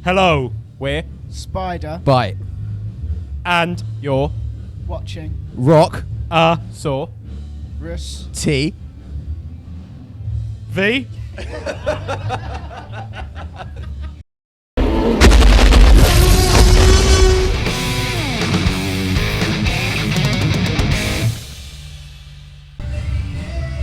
Hello. We're Spyder Byte. And You're watching Rock Saw Russ. T. V.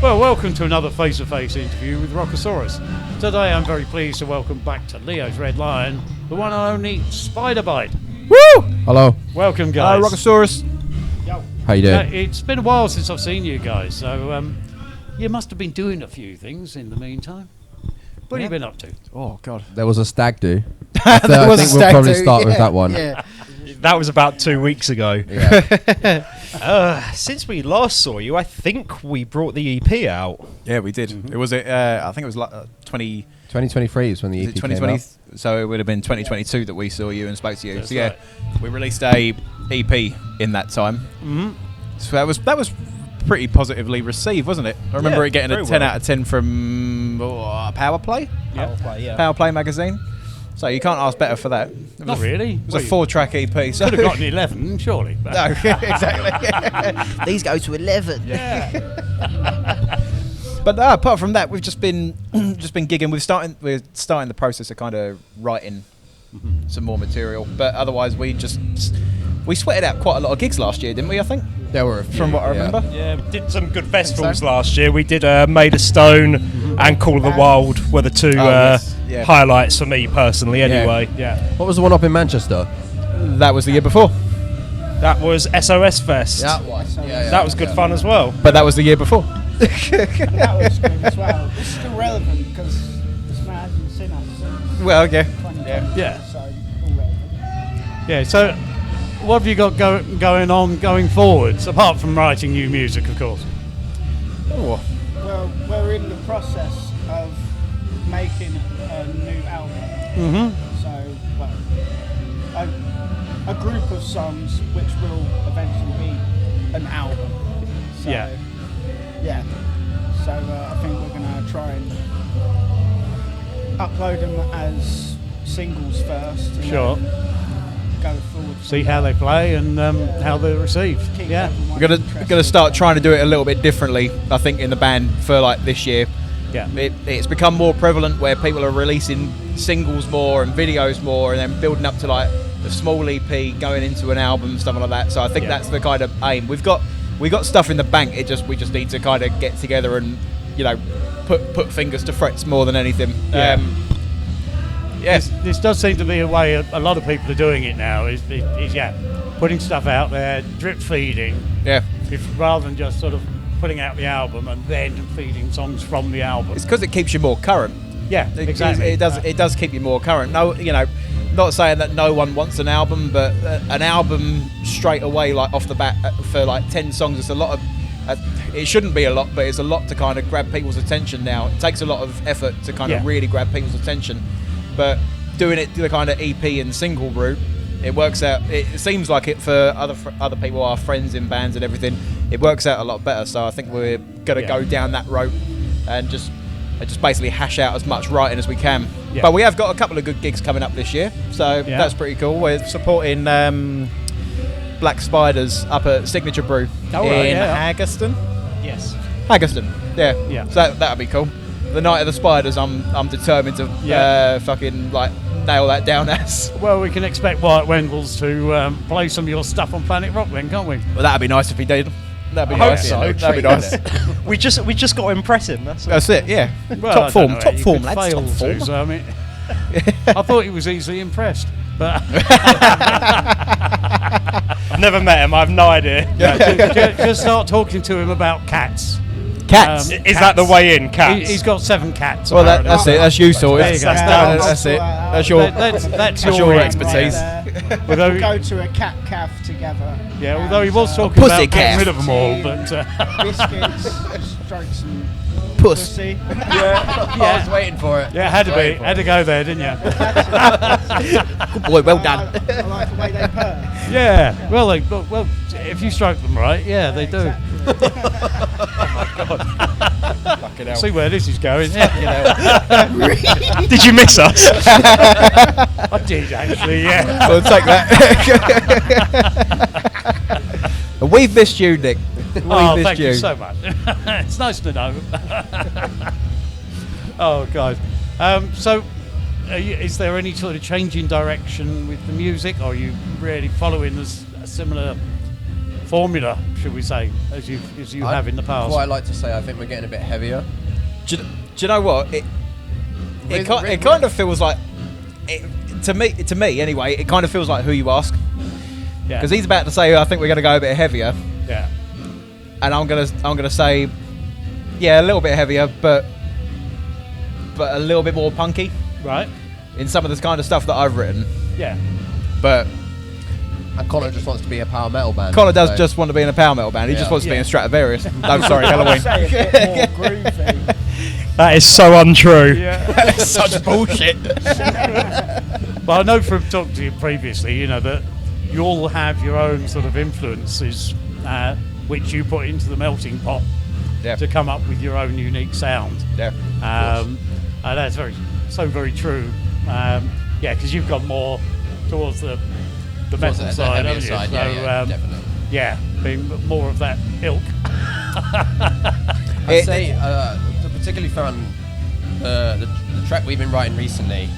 Well, welcome to another Face2Face interview with Rockosaurus. Today I'm very pleased to welcome back to Leo's Red Lion, the one and only Spyder Byte. Woo! Hello. Welcome, guys. Hello, Rockosaurus. Yo. How you doing? It's been a while since I've seen you guys, so you must have been doing a few things in the meantime. What have you been up to? Oh, God. There was a stag do. There I was think a we'll stag probably do, start with yeah, that one. Yeah. That was about 2 weeks ago. Yeah. Since we last saw you, I think we brought the EP out. Yeah, we did. Mm-hmm. It was, I think it was like 2023 is when the EP came 2020. out. So it would have been 2022 that we saw you and spoke to you. That's so yeah, right. we released a EP in that time. Mm-hmm. So that was pretty positively received, wasn't it? I remember Yeah, it getting a very 10 well. out of 10 from Power Play. Yeah. Power Play magazine. So you can't ask better for that. It was Not really. It was a 4-track EP. So Could have gotten 11, surely. But no, exactly. These go to 11. yeah. But apart from that, we've just been gigging. We're starting the process of kind of writing some more material. But otherwise, we sweated out quite a lot of gigs last year, didn't we? I think There were a few. from what I remember. Yeah, we did some good festivals last year. We did Made of Stone and Call of the Wild were the two yes. Yeah. highlights for me personally anyway. Yeah. What was the one up in Manchester? That was the year before. That was SOS Fest. was. That was good fun as well. But that was the year before. That was good as well. It's still relevant because this man hasn't seen us since Well, yeah. 2020. Yeah. So, all relevant. Yeah, so what have you got going on going forwards, apart from writing new music, of course? Oh. Well, we're in the process of making a new album. Mm-hmm. So, well, a group of songs which will eventually be an album. So, Yeah. Yeah. So I think we're going to try and upload them as singles first. And Sure. then go forward. See how they play and how they're received. Keep Yeah. everyone We're interested. gonna start trying to do it a little bit differently. I think in the band for like this year. Yeah. It's become more prevalent where people are releasing singles more and videos more, and then building up to like the small EP going into an album, stuff like that. So I think Yeah. that's the kind of aim. We got stuff in the bank. We just need to kind of get together and put fingers to frets more than anything. Yeah. Yes. This does seem to be a way a lot of people are doing it now, is putting stuff out there, drip feeding, Yeah. rather than just sort of putting out the album and then feeding songs from the album. It's because it keeps you more current. Yeah, exactly. It does keep you more current. No, not saying that no one wants an album, but an album straight away, like off the bat, for like 10 songs, it's a lot of. It shouldn't be a lot, but it's a lot to kind of grab people's attention now. It takes a lot of effort to kind of really grab people's attention, but doing it the kind of EP and single route, it works out. It seems like it for other people, our friends in bands and everything. It works out a lot better. So I think we're gonna go down that road and just basically hash out as much writing as we can. Yeah. But we have got a couple of good gigs coming up this year, so that's pretty cool. We're supporting Black Spiders up at Signature Brew in Haggerston. Yes. Haggerston, yeah. Yeah. So that'd be cool. The night of the Spiders, I'm determined to fucking like nail that down as. Well, we can expect Wyatt Wendels to play some of your stuff on Planet Rock then, can't we? Well, that'd be nice if he did. That'd be I hope nice. so. That'd be nice. We just got to impress him. That's it. Yeah. Well, Top form, I don't know, top you form, could lads. fail Top form. to, so, I mean, I thought he was easily impressed, but I've never met him. I have no idea. just start talking to him about cats. Cats. Is that the way in? Cats. He's got 7 cats. Well, apparently. that's it. That's you sorted. There you go. That's it. That's your. That's your your expertise. Although, We'll go to a cat cafe together. although he was talking Pussy about getting cat. rid of them all, but Biscuits, strokes, and puss. Pussy. I was waiting for it. Yeah, it had to be. Had to go there, didn't you? Good boy, well done. I like the way they purr. Yeah. Well, if you stroke them right, yeah, they do. Fucking hell. See where this is going. Did you miss us? I did actually. Yeah. We'll take that. We've missed you, Nick. Oh, thank you so much. It's nice to know. Oh, God. So, is there any sort of change in direction with the music, or are you really following a similar formula, should we say, as you have in the past? Quite like to say, I think we're getting a bit heavier. Do you know what? It kind of feels like, to me anyway, it kind of feels like Who You Ask. Yeah. Because he's about to say, I think we're going to go a bit heavier. Yeah. And I'm gonna say, yeah, a little bit heavier, but a little bit more punky Right. in some of this kind of stuff that I've written. Yeah. But And Connor just wants to be a power metal band. Connor does so- just want to be in a power metal band. He just Yeah. wants to be in Yeah. a Stradivarius. No, sorry, Halloween. Say a bit more groovy. That is so untrue. Yeah. Such bullshit. Well, I know from talking to you previously, that you all have your own sort of influences, which you put into the melting pot Yeah. to come up with your own unique sound. Yeah. And that's very true. Yeah, because you've gone more towards the metal the side, heavier haven't you? side, So, yeah, definitely. yeah, being more of that ilk. I'd say, particularly found the track we've been writing recently.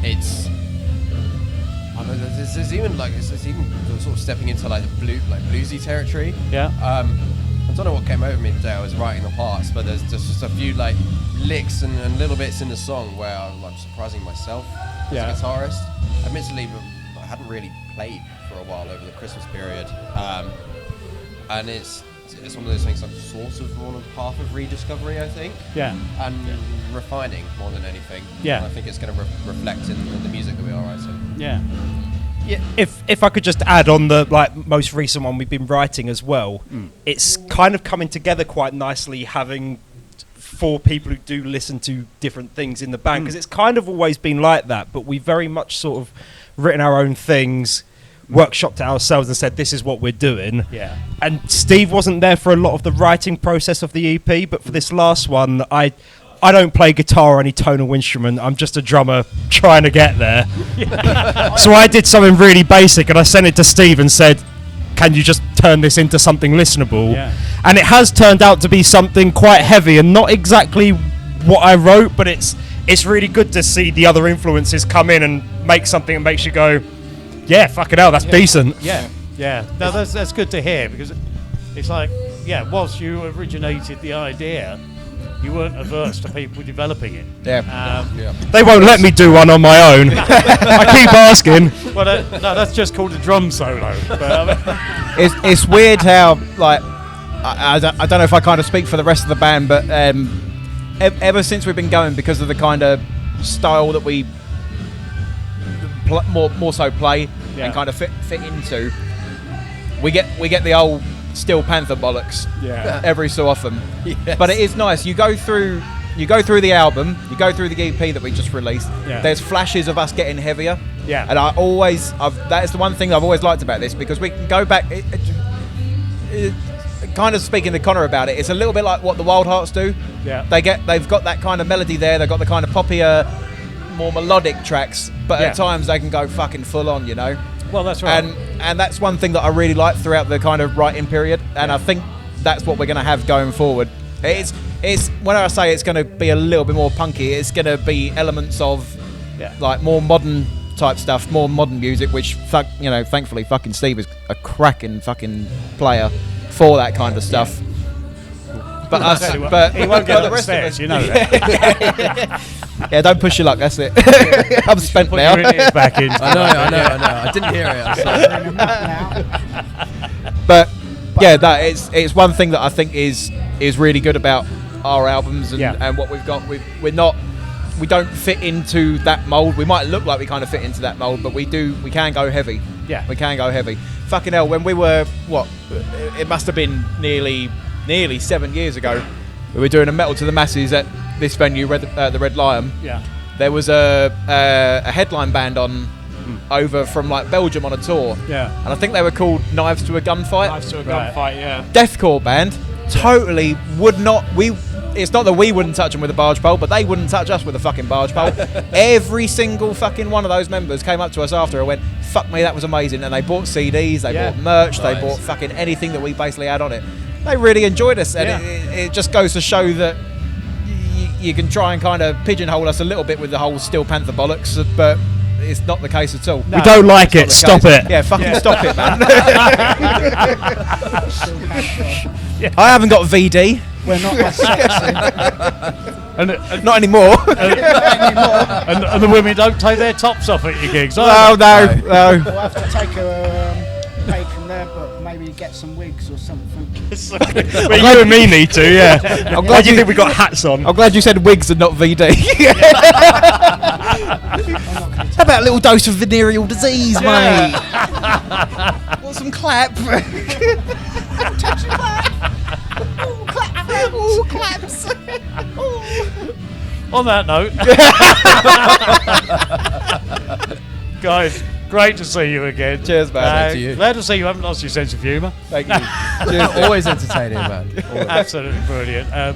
It's. I don't know, there's even sort of stepping into like the bluesy territory. Yeah. I don't know what came over me today. I was writing the parts, but there's just a few like licks and little bits in the song where I'm surprising myself as Yeah. a guitarist. Admittedly, I hadn't really played for a while over the Christmas period, and it's one of those things I'm sort of on a path of rediscovery, I think. Yeah. And refining more than anything. Yeah. And I think it's going to reflect in the music that we are writing. Yeah. Yeah, if I could just add on the most recent one we've been writing as well, it's kind of coming together quite nicely having 4 people who do listen to different things in the band, because it's kind of always been like that, but we very much sort of written our own things, workshopped it ourselves and said this is what we're doing. Yeah. And Steve wasn't there for a lot of the writing process of the EP, but for this last one, I don't play guitar or any tonal instrument. I'm just a drummer trying to get there. So I did something really basic and I sent it to Steve and said, can you just turn this into something listenable? Yeah. And it has turned out to be something quite heavy and not exactly what I wrote, but it's really good to see the other influences come in and make something that makes you go, yeah, fucking hell, that's decent. Yeah. Yeah. No, that's good to hear, because it's like, yeah, whilst you originated the idea, you weren't averse to people developing it. Yeah. They won't let me do one on my own. I keep asking. Well, no, that's just called a drum solo. But, It's weird how, like, I don't know if I kind of speak for the rest of the band, but ever since we've been going, because of the kind of style that we more so play and kind of fit into, we get the old Steel Panther bollocks every so often. Yes. But it is nice. You go through the album, you go through the EP that we just released. Yeah. There's flashes of us getting heavier. Yeah. And that is the one thing I've always liked about this, because we can go back. Kind of speaking to Connor about it, it's a little bit like what the Wild Hearts do. Yeah. They've got that kind of melody there. They've got the kind of poppier, more melodic tracks, but Yeah. at times they can go fucking full on, well, that's right. And that's one thing that I really like throughout the kind of writing period, and I think that's what we're going to have going forward. It's when I say it's going to be a little bit more punky, it's going to be elements of like more modern type stuff, more modern music, which thankfully fucking Steve is a cracking fucking player for that kind of stuff. But he won't get the rest of upstairs, us, you know that. Yeah, don't push your luck. That's it. I'm spent Put now. your ears back in. I know. I didn't hear it. I'm sorry. But yeah, it's one thing that I think is really good about our albums and what we've got. We don't fit into that mold. We might look like we kind of fit into that mold, but we can go heavy. Yeah. We can go heavy. Fucking hell, when we were it must have been nearly 7 years ago, we were doing a Metal to the Masses at this venue, the Red Lion. Yeah. There was a headline band on over from like Belgium on a tour. Yeah. And I think they were called Knives to a Gunfight. Knives to a Right. gunfight, yeah. Deathcore band. Totally would not. It's not that we wouldn't touch them with a barge pole, but they wouldn't touch us with a fucking barge pole. Every single fucking one of those members came up to us after and went, "Fuck me, that was amazing." And they bought CDs, they Yeah. bought merch, they Nice. bought fucking anything that we basically had on it. They really enjoyed us, and Yeah. it just goes to show that you can try and kind of pigeonhole us a little bit with the whole Steel Panther bollocks, but it's not the case at all. No. We don't like it. It's not Stop the case. it. Yeah, fucking Yeah. stop it, man. Still I haven't got VD. We're not as sexy. And Not anymore. and the women don't take their tops off at your gigs. No, either. no. We'll have to take a break from there, but maybe get some wigs or something. Well, you and me need to, yeah. I'm glad glad you you- think we got hats on. I'm glad you said wigs and not VD. How about a little dose of venereal disease, mate? Want some clap? Touch your back. Ooh, clap. Ooh, claps. On that note, guys, great to see you again. Cheers, man. Thank you. Glad to see you haven't lost your sense of humour. Thank you. Cheers. Always entertaining, man. Always. Absolutely brilliant.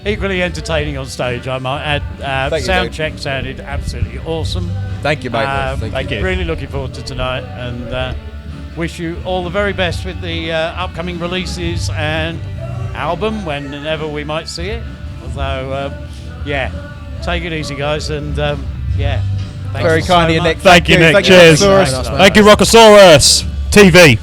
Equally entertaining on stage, I might add. Thank you, Sound dude. check sounded absolutely awesome. Thank you, mate. Thank you. Really looking forward to tonight, and wish you all the very best with the upcoming releases and album whenever we might see it. So, yeah, take it easy, guys, and yeah. Thanks Very so kind of you, much. Nick. Thank you, Nick. Thank Cheers. Rockosaurus. Nice, man. Thank you, Rockosaurus. TV.